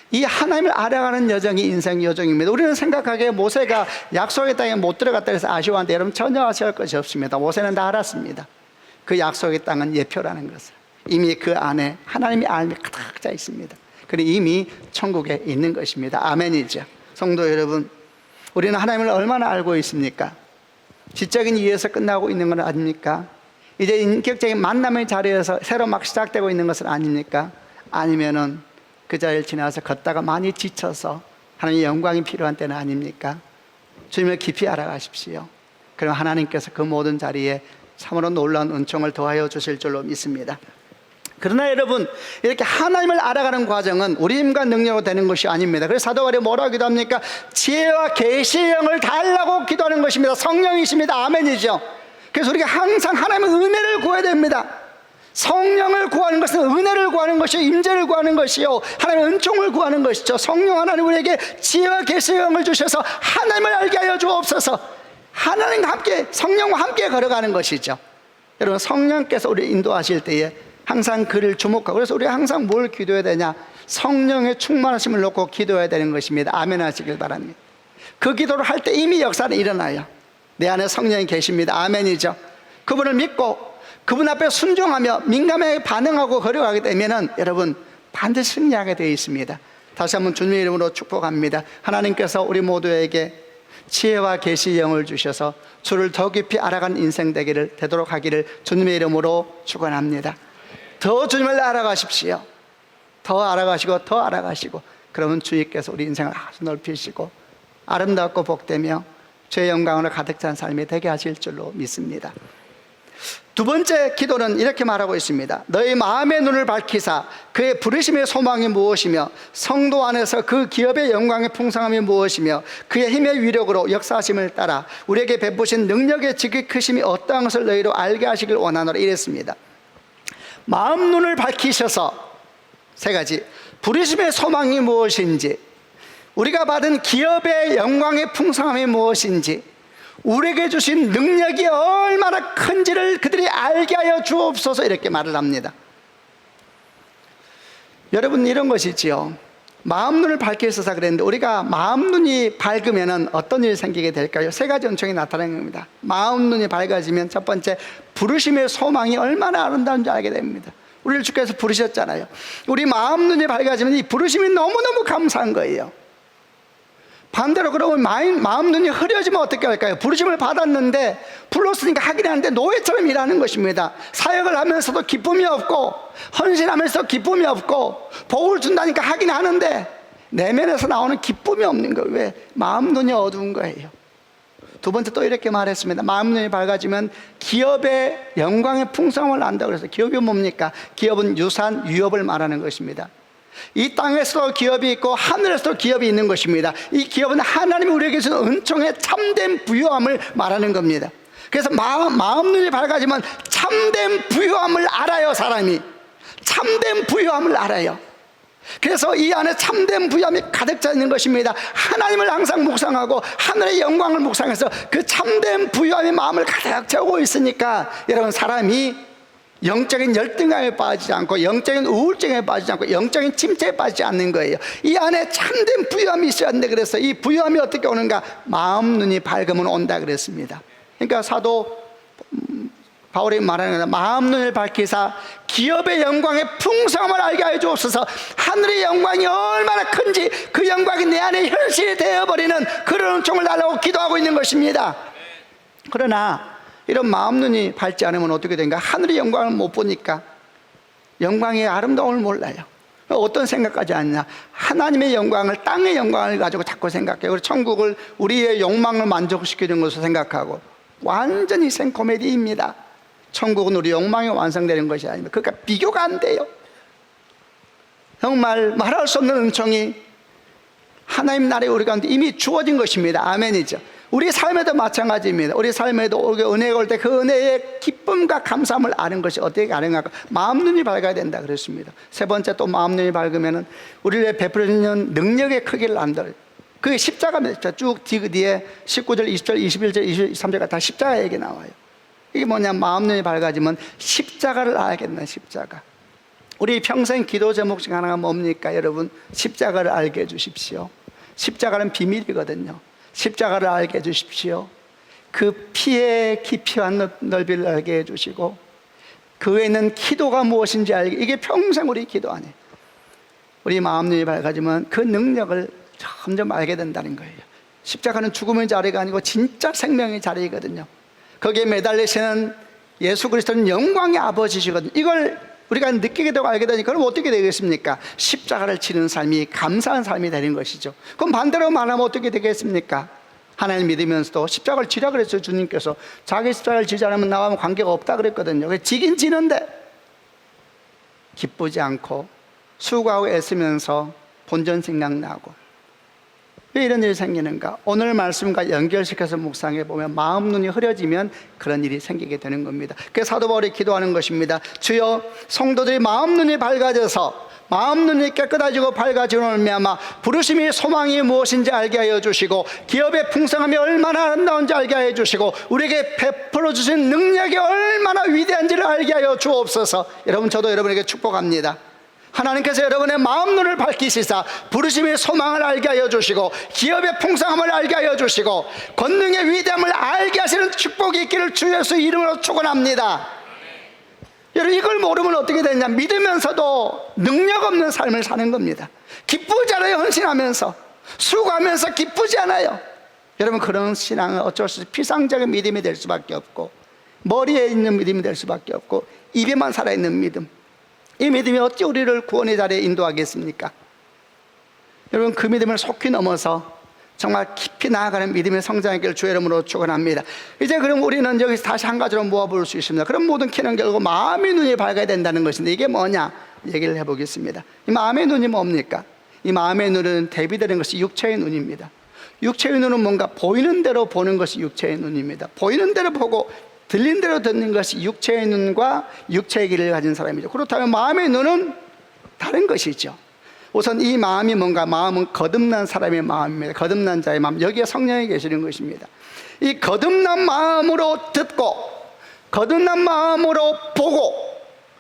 [SPEAKER 2] 이 하나님을 알아가는 여정이 인생 여정입니다. 우리는 생각하기에 모세가 약속의 땅에 못 들어갔다 해서 아쉬워하는데, 여러분, 전혀 아쉬워할 것이 없습니다. 모세는 다 알았습니다. 그 약속의 땅은 예표라는 것을. 이미 그 안에 하나님의 알미 가득 차 있습니다. 그리고 이미 천국에 있는 것입니다. 아멘이죠. 성도 여러분, 우리는 하나님을 얼마나 알고 있습니까? 지적인 이해에서 끝나고 있는 건 아닙니까? 이제 인격적인 만남의 자리에서 새로 막 시작되고 있는 것은 아닙니까? 아니면은 그 자리를 지나서 걷다가 많이 지쳐서 하나님의 영광이 필요한 때는 아닙니까? 주님을 깊이 알아가십시오. 그럼 하나님께서 그 모든 자리에 참으로 놀라운 은총을 더하여 주실 줄로 믿습니다. 그러나 여러분, 이렇게 하나님을 알아가는 과정은 우리 힘과 능력으로 되는 것이 아닙니다. 그래서 사도 바울이 뭐라고 기도합니까? 지혜와 계시의 영을 달라고 기도하는 것입니다. 성령이십니다. 아멘이죠. 그래서 우리가 항상 하나님의 은혜를 구해야 됩니다. 성령을 구하는 것은 은혜를 구하는 것이요, 임재를 구하는 것이요, 하나님의 은총을 구하는 것이죠. 성령 하나님 우리에게 지혜와 계시의 영을 주셔서 하나님을 알게 하여 주옵소서. 하나님과 함께, 성령과 함께 걸어가는 것이죠. 여러분, 성령께서 우리를 인도하실 때에 항상 그를 주목하고, 그래서 우리가 항상 뭘 기도해야 되냐? 성령의 충만하심을 놓고 기도해야 되는 것입니다. 아멘 하시길 바랍니다. 그 기도를 할 때 이미 역사는 일어나요. 내 안에 성령이 계십니다. 아멘이죠. 그분을 믿고 그분 앞에 순종하며 민감하게 반응하고 걸어가게 되면은 여러분, 반드시 승리하게 되어 있습니다. 다시 한번 주님의 이름으로 축복합니다. 하나님께서 우리 모두에게 지혜와 계시의 영을 주셔서 주를 더 깊이 알아가는 인생 되도록 하기를 주님의 이름으로 축원합니다. 더 주님을 알아가십시오. 더 알아가시고 더 알아가시고, 그러면 주님께서 우리 인생을 아주 넓히시고 아름답고 복되며 죄의 영광으로 가득 찬 삶이 되게 하실 줄로 믿습니다. 두 번째 기도는 이렇게 말하고 있습니다. 너희 마음의 눈을 밝히사 그의 부르심의 소망이 무엇이며 성도 안에서 그 기업의 영광의 풍성함이 무엇이며 그의 힘의 위력으로 역사하심을 따라 우리에게 베푸신 능력의 지극히 크심이 어떠한 것을 너희로 알게 하시길 원하노라. 이랬습니다. 마음 눈을 밝히셔서 세 가지, 부르심의 소망이 무엇인지, 우리가 받은 기업의 영광의 풍성함이 무엇인지, 우리에게 주신 능력이 얼마나 큰지를 그들이 알게 하여 주옵소서, 이렇게 말을 합니다. 여러분, 이런 것이지요. 마음 눈을 밝히셔서 그랬는데, 우리가 마음 눈이 밝으면 어떤 일이 생기게 될까요? 세 가지 은총이 나타나는 겁니다. 마음 눈이 밝아지면 첫 번째, 부르심의 소망이 얼마나 아름다운지 알게 됩니다. 우리를 주께서 부르셨잖아요. 우리 마음 눈이 밝아지면 이 부르심이 너무너무 감사한 거예요. 반대로 그러면 마음 눈이 흐려지면 어떻게 할까요? 부르심을 받았는데, 불렀으니까 하긴 하는데 노예처럼 일하는 것입니다. 사역을 하면서도 기쁨이 없고, 헌신하면서 기쁨이 없고, 복을 준다니까 하긴 하는데 내면에서 나오는 기쁨이 없는 거예요. 왜? 마음 눈이 어두운 거예요. 두 번째 또 이렇게 말했습니다. 마음 눈이 밝아지면 기업의 영광의 풍성함을 안다고 그래서, 기업이 뭡니까? 기업은 유산, 유업을 말하는 것입니다. 이 땅에서도 기업이 있고 하늘에서도 기업이 있는 것입니다. 이 기업은 하나님이 우리에게 주는 은총의 참된 부유함을 말하는 겁니다. 그래서 마음 눈이 밝아지면 참된 부유함을 알아요. 사람이 참된 부유함을 알아요. 그래서 이 안에 참된 부유함이 가득 차 있는 것입니다. 하나님을 항상 묵상하고 하늘의 영광을 묵상해서 그 참된 부유함이 마음을 가득 채우고 있으니까 여러분, 사람이 영적인 열등감에 빠지지 않고 영적인 우울증에 빠지지 않고 영적인 침체에 빠지지 않는 거예요. 이 안에 참된 부유함이 있어야 하는데, 그래서 이 부유함이 어떻게 오는가? 마음 눈이 밝으면 온다 그랬습니다. 그러니까 사도 바울이 말하는 거는 마음 눈을 밝히사 기업의 영광의 풍성함을 알게 하여 주옵소서. 하늘의 영광이 얼마나 큰지 그 영광이 내 안에 현실이 되어버리는 그런 은총을 달라고 기도하고 있는 것입니다. 그러나 이런 마음 눈이 밝지 않으면 어떻게 된가? 하늘의 영광을 못 보니까 영광의 아름다움을 몰라요. 어떤 생각까지 하느냐? 하나님의 영광을, 땅의 영광을 가지고 자꾸 생각해요. 그리고 천국을 우리의 욕망을 만족시키는 것으로 생각하고, 완전히 생코미디입니다. 천국은 우리 욕망이 완성되는 것이 아닙니다. 그러니까 비교가 안 돼요. 정말 말할 수 없는 은총이 하나님 나라에 우리 가운데 이미 주어진 것입니다. 아멘이죠. 우리 삶에도 마찬가지입니다. 우리 삶에도 은혜가 올 때 그 은혜의 기쁨과 감사함을 아는 것이 어떻게 가능할까? 마음 눈이 밝아야 된다 그랬습니다. 세 번째, 또 마음 눈이 밝으면 우리를 베풀어주는 능력의 크기를 안다. 그게 십자가입니다. 쭉 뒤에 19절, 20절, 21절, 23절가 다 십자가 얘기 나와요. 이게 뭐냐? 마음 눈이 밝아지면 십자가를 알겠나. 십자가. 우리 평생 기도 제목 중 하나가 뭡니까? 여러분, 십자가를 알게 해주십시오. 십자가는 비밀이거든요. 십자가를 알게 해주십시오. 그 피의 깊이와 넓이를 알게 해주시고, 그 외에 있는 기도가 무엇인지 알게. 이게 평생 우리 기도 안에 우리 마음 눈이 밝아지면 그 능력을 점점 알게 된다는 거예요. 십자가는 죽음의 자리가 아니고 진짜 생명의 자리이거든요. 거기에 매달리시는 예수 그리스도는 영광의 아버지시거든요. 이걸 우리가 느끼게 되고 알게 되니까 그럼 어떻게 되겠습니까? 십자가를 치는 삶이 감사한 삶이 되는 것이죠. 그럼 반대로 말하면 어떻게 되겠습니까? 하나님 믿으면서도 십자가를 지라 그랬어요. 주님께서 자기 십자가를 지지 않으면 나와 관계가 없다 그랬거든요. 지긴 지는데 기쁘지 않고 수고하고 애쓰면서 본전 생각나고. 왜 이런 일이 생기는가? 오늘 말씀과 연결시켜서 묵상해 보면 마음 눈이 흐려지면 그런 일이 생기게 되는 겁니다. 그래서 사도 바울이 기도하는 것입니다. 주여, 성도들이 마음 눈이 밝아져서 마음 눈이 깨끗해지고 밝아지고 말미암아 부르심이 소망이 무엇인지 알게 하여 주시고, 기업의 풍성함이 얼마나 아름다운지 알게 하여 주시고, 우리에게 베풀어 주신 능력이 얼마나 위대한지를 알게 하여 주옵소서. 여러분, 저도 여러분에게 축복합니다. 하나님께서 여러분의 마음 눈을 밝히시사 부르심의 소망을 알게 하여 주시고, 기업의 풍성함을 알게 하여 주시고, 권능의 위대함을 알게 하시는 축복이 있기를 주 예수 이름으로 축원합니다. 여러분, 이걸 모르면 어떻게 되냐? 믿으면서도 능력 없는 삶을 사는 겁니다. 기쁘지 않아요. 헌신하면서 수고하면서 기쁘지 않아요. 여러분, 그런 신앙은 어쩔 수 없이 피상적인 믿음이 될 수밖에 없고, 머리에 있는 믿음이 될 수밖에 없고, 입에만 살아있는 믿음. 이 믿음이 어찌 우리를 구원의 자리에 인도하겠습니까? 여러분, 그 믿음을 속히 넘어서 정말 깊이 나아가는 믿음의 성장의 주 이름으로 축원합니다. 이제 그럼 우리는 여기서 다시 한 가지로 모아볼 수 있습니다. 그럼 모든 키는 결국 마음의 눈이 밝아야 된다는 것인데, 이게 뭐냐? 얘기를 해보겠습니다. 이 마음의 눈이 뭡니까? 이 마음의 눈은 대비되는 것이 육체의 눈입니다. 육체의 눈은 뭔가 보이는 대로 보는 것이 육체의 눈입니다. 보이는 대로 보고 들린 대로 듣는 것이 육체의 눈과 육체의 길을 가진 사람이죠. 그렇다면 마음의 눈은 다른 것이죠. 우선 이 마음이 뭔가? 마음은 거듭난 사람의 마음입니다. 거듭난 자의 마음. 여기에 성령이 계시는 것입니다. 이 거듭난 마음으로 듣고 거듭난 마음으로 보고,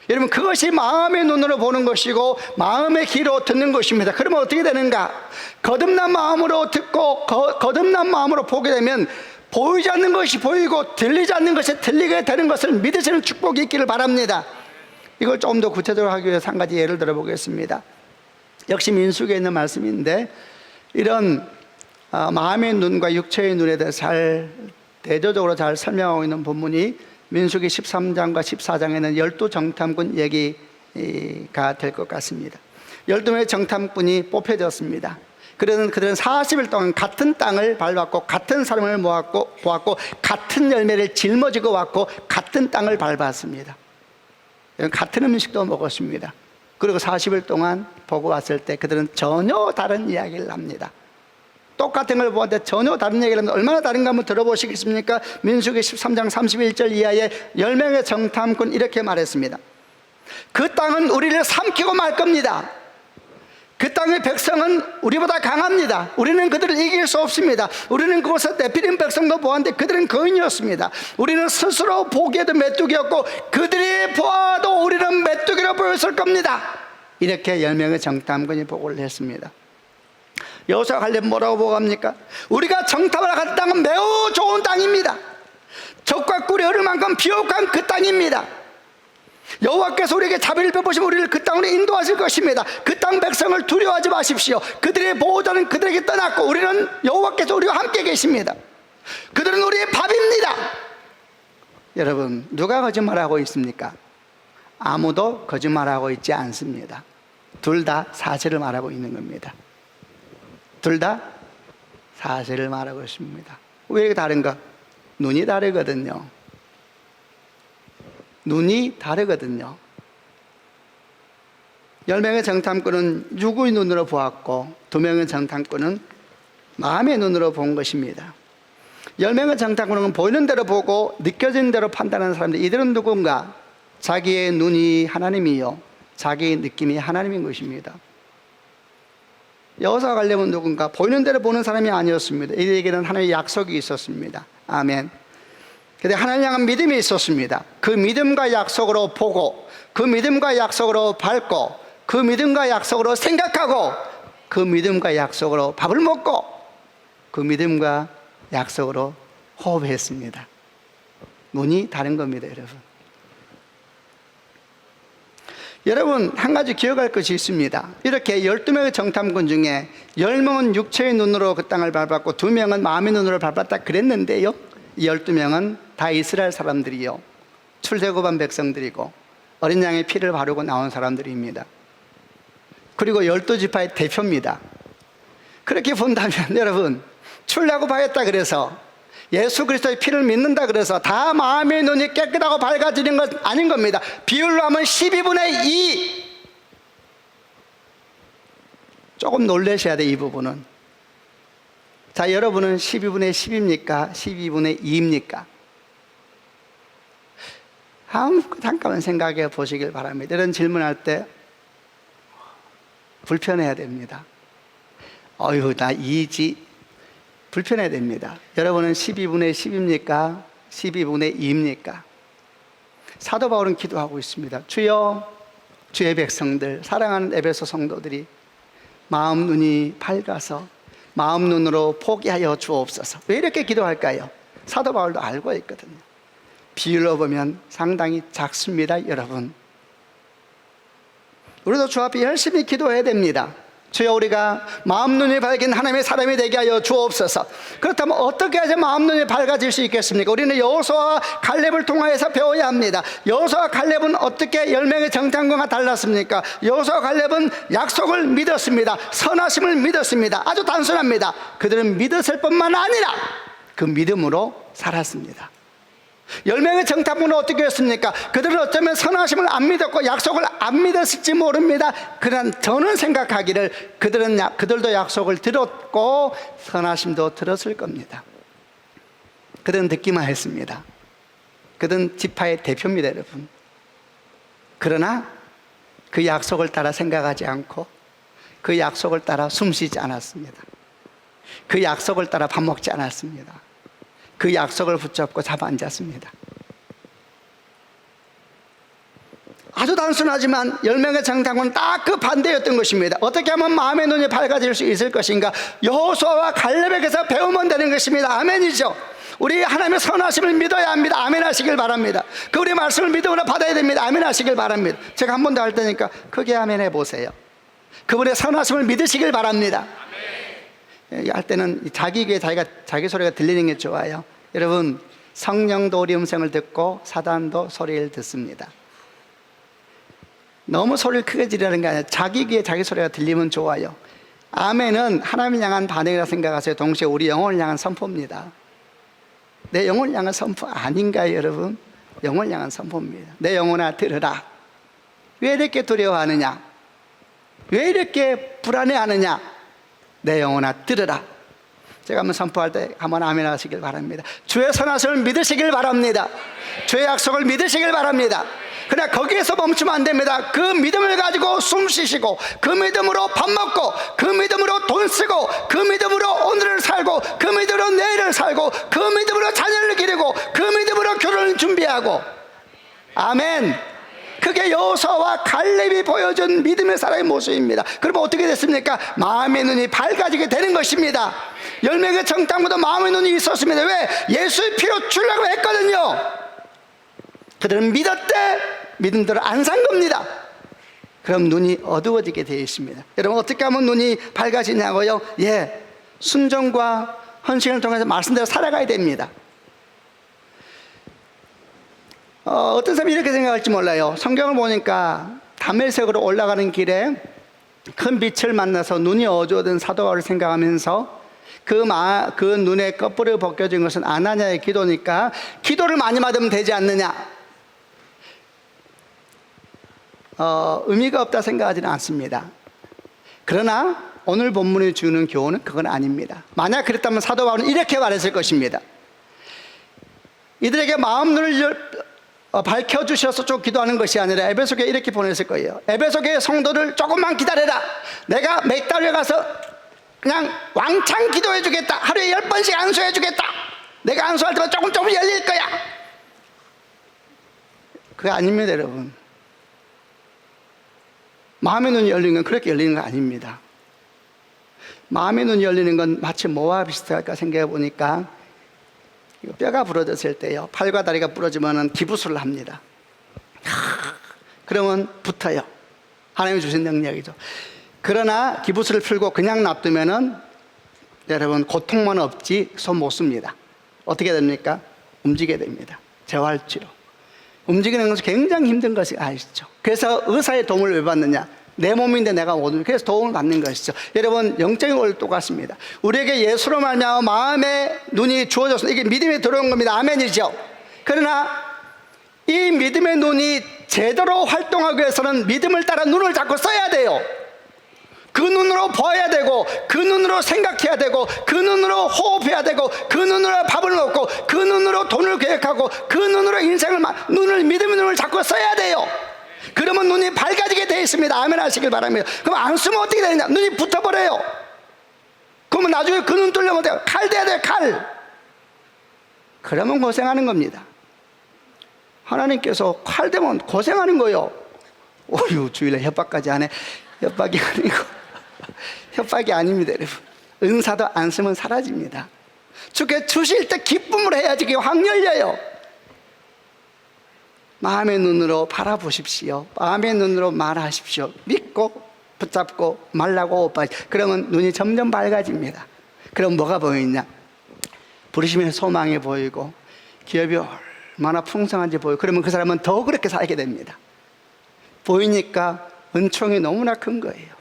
[SPEAKER 2] 여러분, 그것이 마음의 눈으로 보는 것이고 마음의 귀로 듣는 것입니다. 그러면 어떻게 되는가? 거듭난 마음으로 듣고 거듭난 마음으로 보게 되면 보이지 않는 것이 보이고 들리지 않는 것이 들리게 되는 것을 믿으시는 축복이 있기를 바랍니다. 이걸 조금 더 구체적으로 하기 위해서 한 가지 예를 들어 보겠습니다. 역시 민수기에 있는 말씀인데, 이런 마음의 눈과 육체의 눈에 대해서 잘 대조적으로 잘 설명하고 있는 본문이 민수기 13장과 14장에는 12정탐꾼 얘기가 될 것 같습니다. 12명의 정탐꾼이 뽑혀졌습니다. 그들은 40일 동안 같은 땅을 밟았고 같은 사람을 보았고 같은 열매를 짊어지고 왔고 같은 땅을 밟았습니다. 같은 음식도 먹었습니다. 그리고 40일 동안 보고 왔을 때 그들은 전혀 다른 이야기를 합니다. 똑같은 걸 보았는데 전혀 다른 얘기를 합니다. 얼마나 다른가 한번 들어보시겠습니까? 민수기 13장 31절 이하에 10명의 정탐꾼 이렇게 말했습니다. 그 땅은 우리를 삼키고 말 겁니다. 그 땅의 백성은 우리보다 강합니다. 우리는 그들을 이길 수 없습니다. 우리는 그곳에 네피림 백성도 보았는데 그들은 거인이었습니다. 우리는 스스로 보기에도 메뚜기였고 그들이 보아도 우리는 메뚜기로 보였을 겁니다. 이렇게 10명의 정탐꾼이 보고를 했습니다. 여호수아 갈렙 뭐라고 보고합니까? 우리가 정탐을 간 땅은 매우 좋은 땅입니다. 적과 꿀이 흐를 만큼 비옥한 그 땅입니다. 여호와께서 우리에게 자비를 베푸시면 우리를 그 땅으로 인도하실 것입니다. 그 땅 백성을 두려워하지 마십시오. 그들의 보호자는 그들에게 떠났고 우리는 여호와께서 우리와 함께 계십니다. 그들은 우리의 밥입니다. 여러분, 누가 거짓말하고 있습니까? 아무도 거짓말하고 있지 않습니다. 둘 다 사실을 말하고 있는 겁니다. 둘 다 사실을 말하고 있습니다. 왜 이렇게 다른가? 눈이 다르거든요. 눈이 다르거든요. 10명의 정탐꾼은 육의 눈으로 보았고 2명의 정탐꾼은 마음의 눈으로 본 것입니다. 10명의 정탐꾼은 보이는 대로 보고 느껴지는 대로 판단하는 사람들, 이들은 누군가? 자기의 눈이 하나님이요 자기의 느낌이 하나님인 것입니다. 여호수아 갈렙은 누군가? 보이는 대로 보는 사람이 아니었습니다. 이들에게는 하나님의 약속이 있었습니다. 아멘. 근데 하나님 향한 믿음이 있었습니다. 그 믿음과 약속으로 보고, 그 믿음과 약속으로 밟고, 그 믿음과 약속으로 생각하고, 그 믿음과 약속으로 밥을 먹고, 그 믿음과 약속으로 호흡했습니다. 눈이 다른 겁니다, 여러분. 여러분, 한 가지 기억할 것이 있습니다. 이렇게 12명의 정탐꾼 중에 10명은 육체의 눈으로 그 땅을 밟았고 2명은 마음의 눈으로 밟았다 그랬는데요, 이 12명은 다 이스라엘 사람들이요 출애굽한 백성들이고 어린 양의 피를 바르고 나온 사람들입니다. 그리고 12지파의 대표입니다. 그렇게 본다면 여러분, 출애굽하였다 그래서 예수 그리스도의 피를 믿는다 그래서 다 마음의 눈이 깨끗하고 밝아지는 것 아닌 겁니다. 비율로 하면 12분의 2. 조금 놀라셔야 돼, 이 부분은. 자, 여러분은 12분의 10입니까? 12분의 2입니까? 잠깐만 생각해 보시길 바랍니다. 이런 질문할 때 불편해야 됩니다. 어휴, 나 2지. 불편해야 됩니다. 여러분은 12분의 10입니까? 12분의 2입니까? 사도 바울은 기도하고 있습니다. 주여, 주의 백성들, 사랑하는 에베소 성도들이 마음 눈이 밝아서 마음 눈으로 포기하여 주옵소서. 왜 이렇게 기도할까요? 사도 바울도 알고 있거든요. 비율로 보면 상당히 작습니다, 여러분. 우리도 주 앞에 열심히 기도해야 됩니다. 주여, 우리가 마음 눈이 밝은 하나님의 사람이 되게 하여 주옵소서. 그렇다면 어떻게 해야 마음 눈이 밝아질 수 있겠습니까? 우리는 여호수아와 갈렙을 통하여서 배워야 합니다. 여호수아와 갈렙은 어떻게 10명의 정탐꾼과 달랐습니까? 여호수아와 갈렙은 약속을 믿었습니다. 선하심을 믿었습니다. 아주 단순합니다. 그들은 믿었을 뿐만 아니라 그 믿음으로 살았습니다. 10명의 정탐꾼은 어떻게 했습니까? 그들은 어쩌면 선하심을 안 믿었고 약속을 안 믿었을지 모릅니다. 그러나 저는 생각하기를 그들도 약속을 들었고 선하심도 들었을 겁니다. 그들은 듣기만 했습니다. 그들은 지파의 대표입니다, 여러분. 그러나 그 약속을 따라 생각하지 않고 그 약속을 따라 숨쉬지 않았습니다. 그 약속을 따라 밥 먹지 않았습니다. 그 약속을 붙잡고 잡아앉았습니다. 아주 단순하지만 10명의 정탐꾼은 딱 그 반대였던 것입니다. 어떻게 하면 마음의 눈이 밝아질 수 있을 것인가? 여호수아와 갈렙에게서 배우면 되는 것입니다. 아멘이죠. 우리 하나님의 선하심을 믿어야 합니다. 아멘 하시길 바랍니다. 그 우리 말씀을 믿음으로 받아야 됩니다. 아멘 하시길 바랍니다. 제가 한 번 더 할 테니까 크게 아멘 해보세요. 그분의 선하심을 믿으시길 바랍니다. 할 때는 자기 귀에 자기 소리가 들리는 게 좋아요. 여러분, 성령도 우리 음성을 듣고 사단도 소리를 듣습니다. 너무 소리를 크게 지르는 게 아니라 자기 귀에 자기 소리가 들리면 좋아요. 아멘은 하나님을 향한 반응이라 생각하세요. 동시에 우리 영혼을 향한 선포입니다. 내 영혼을 향한 선포 아닌가요, 여러분? 영혼을 향한 선포입니다. 내 영혼아 들으라. 왜 이렇게 두려워하느냐? 왜 이렇게 불안해하느냐? 내 영혼아 들으라. 제가 한번 선포할 때 한번 아멘 하시길 바랍니다. 주의 선하심을 믿으시길 바랍니다. 주의 약속을 믿으시길 바랍니다. 그러나 거기에서 멈추면 안 됩니다. 그 믿음을 가지고 숨 쉬시고, 그 믿음으로 밥 먹고, 그 믿음으로 돈 쓰고, 그 믿음으로 오늘을 살고, 그 믿음으로 내일을 살고, 그 믿음으로 자녀를 기르고, 그 믿음으로 결혼을 준비하고. 아멘. 그게 여호수아와 갈렙이 보여준 믿음의 사람의 모습입니다. 그러면 어떻게 됐습니까? 마음의 눈이 밝아지게 되는 것입니다. 열매의 정탐보다 마음의 눈이 있었습니다. 왜? 예수의 피로 주려고 했거든요. 그들은 믿었대. 믿음대로 안 산 겁니다. 그럼 눈이 어두워지게 되어 있습니다. 여러분, 어떻게 하면 눈이 밝아지냐고요? 예, 순종과 헌신을 통해서 말씀대로 살아가야 됩니다. 어떤 사람이 이렇게 생각할지 몰라요. 성경을 보니까 다메섹으로 올라가는 길에 큰 빛을 만나서 눈이 어두워진 사도 바울을 생각하면서 그 눈에 꺼풀이 벗겨진 것은 아나니아의 기도니까 기도를 많이 받으면 되지 않느냐. 의미가 없다 생각하지는 않습니다. 그러나 오늘 본문이 주는 교훈은 그건 아닙니다. 만약 그랬다면 사도 바울은 이렇게 말했을 것입니다. 이들에게 마음 눈을 밝혀주셔서 좀 기도하는 것이 아니라 에베소교에 이렇게 보냈을 거예요. 에베소교의 성도를 조금만 기다려라. 내가 맥다리에 가서 그냥 왕창 기도해 주겠다. 하루에 10번씩 안수해 주겠다. 내가 안수할 때마다 조금 열릴 거야. 그게 아닙니다, 여러분. 마음의 눈이 열리는 건 그렇게 열리는 거 아닙니다. 마음의 눈이 열리는 건 마치 뭐와 비슷할까 생각해 보니까 뼈가 부러졌을 때요, 팔과 다리가 부러지면 기부술을 합니다. 그러면 붙어요. 하나님이 주신 능력이죠. 그러나 기부술을 풀고 그냥 놔두면은 여러분 고통만 없지 손 못 씁니다. 어떻게 됩니까? 움직여야 됩니다. 재활치료. 움직이는 것은 굉장히 힘든 것이 아시죠? 그래서 의사의 도움을 왜 받느냐? 내 몸인데 내가 못 움직여. 그래서 도움을 받는 것이죠. 여러분, 영적인 원리 똑같습니다. 우리에게 예수로 말미암아 마음의 눈이 주어졌습니다. 이게 믿음이 들어온 겁니다. 아멘이죠. 그러나 이 믿음의 눈이 제대로 활동하기 위해서는 믿음을 따라 눈을 잡고 써야 돼요. 그 눈으로 봐야 되고, 그 눈으로 생각해야 되고, 그 눈으로 호흡해야 되고, 그 눈으로 밥을 먹고, 그 눈으로 돈을 계획하고, 그 눈으로 인생을 믿음의 눈을 잡고 써야 돼요. 그러면 눈이 밝아지게 되어 있습니다. 아멘 하시길 바랍니다. 그럼 안 쓰면 어떻게 되느냐? 눈이 붙어버려요. 그러면 나중에 그 눈 뚫려면 돼요. 칼 대야 돼요, 칼. 그러면 고생하는 겁니다. 하나님께서 칼 대면 고생하는 거예요. 오유, 주일에 협박까지 하네. 협박이 아니고 협박이 아닙니다, 여러분. 은사도 안 쓰면 사라집니다. 주께 주실 때 기쁨을 해야지 그게 확 열려요. 마음의 눈으로 바라보십시오. 마음의 눈으로 말하십시오. 믿고 붙잡고 말라고 그러면 눈이 점점 밝아집니다. 그럼 뭐가 보이냐? 부르심의 소망이 보이고 기업이 얼마나 풍성한지 보이고, 그러면 그 사람은 더 그렇게 살게 됩니다. 보이니까 은총이 너무나 큰 거예요.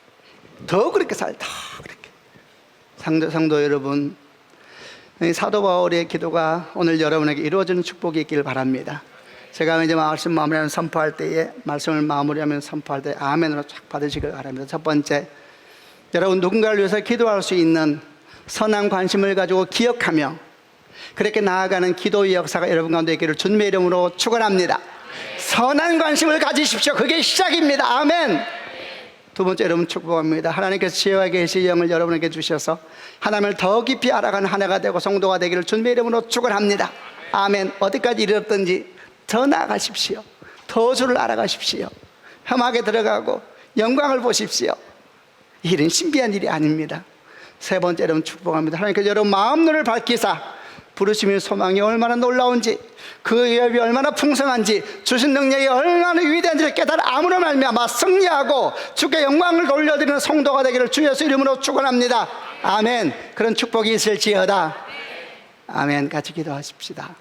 [SPEAKER 2] 더 그렇게 살다 그렇게. 성도 여러분, 사도 바울의 기도가 오늘 여러분에게 이루어지는 축복이 있기를 바랍니다. 제가 이제 말씀 마무리하면 선포할 때에, 말씀을 마무리하면 선포할 때 아멘으로 쫙 받으시길 바랍니다. 첫 번째, 여러분 누군가를 위해서 기도할 수 있는 선한 관심을 가지고 기억하며 그렇게 나아가는 기도의 역사가 여러분 가운데 있기를 주님의 이름으로 축원합니다. 선한 관심을 가지십시오. 그게 시작입니다. 아멘. 두 번째, 여러분 축복합니다. 하나님께서 지혜와 계시의 영을 여러분에게 주셔서 하나님을 더 깊이 알아가는 한 해가 되고 성도가 되기를 주님의 이름으로 축원합니다. 아멘. 어디까지 이르렀든지 더 나아가십시오. 더 주를 알아가십시오. 험하게 들어가고 영광을 보십시오. 이 일은 신비한 일이 아닙니다. 세 번째, 여러분 축복합니다. 하나님께서 여러분 마음 눈을 밝히사 부르심의 소망이 얼마나 놀라운지, 그 기업이 얼마나 풍성한지, 주신 능력이 얼마나 위대한지를 깨달아 아무로 말미암아 승리하고 주께 영광을 돌려드리는 성도가 되기를 주 예수 이름으로 축원합니다. 아멘. 그런 축복이 있을지어다. 아멘. 같이 기도하십시다.